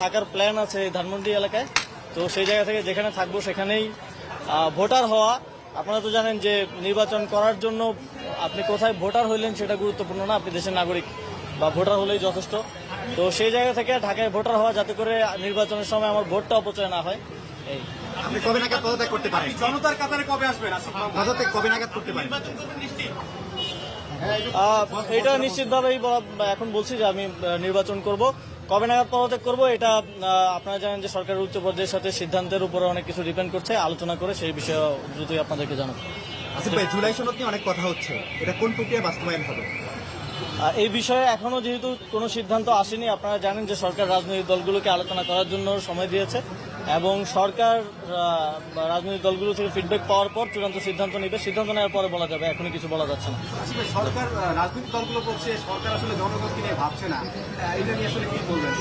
থাকার প্ল্যান আছে ধানমন্ডি এলাকায়। তো সেই জায়গা থেকে যেখানে থাকবো সেখানেই ভোটার হওয়া। আপনারা তো জানেন যে নির্বাচন করার জন্য আপনি কোথায় ভোটার হইলেন সেটা গুরুত্বপূর্ণ না, আপনি দেশের নাগরিক বা ভোটার হলেই যথেষ্ট। তো সেই জায়গা থেকে ঢাকায় ভোটার হওয়া, যাতে করে নির্বাচনের সময় আমার ভোটটা অপচয় না হয়। এই আপনি কবে নাগাদ পদত্যাগ করতে পারেন? জনতার কাতারে কবে আসবেন? পদত্যাগ কবে নাগাদ করতে পারেন? এটা নিশ্চিতভাবেই এখন বলছি যে আমি নির্বাচন করব। কবে নাগাদ পদত্যাগ করবো এটা আপনারা জানেন যে সরকারের উচ্চ পর্যায়ের সাথে সিদ্ধান্তের উপরে অনেক কিছু ডিপেন্ড করছে, আলোচনা করে সেই বিষয়ে দ্রুতই আপনাদেরকে জানাবো। আসিফ ভাই, জুলাই সনদ নিয়ে অনেক কথা হচ্ছে, এটা কোন প্রক্রিয়া বাস্তবায়ন হবে? এই বিষয়ে এখনো যেহেতু কোনো সিদ্ধান্ত আসেনি, আপনারা জানেন যে সরকার রাজনৈতিক দলগুলোকে আলোচনা করার জন্য সময় দিয়েছে এবং সরকার রাজনৈতিক দলগুলো থেকে ফিডব্যাক পাওয়ার পর চূড়ান্ত সিদ্ধান্ত নেবে। সিদ্ধান্ত নেওয়ার পরে বলা যাবে, এখনই কিছু বলা যাচ্ছে না। সরকার রাজনৈতিক দলগুলো করছে, সরকার আসলে জনগণকে নিয়ে ভাবছে না, এটা নিয়ে আসলে কি বলবেন?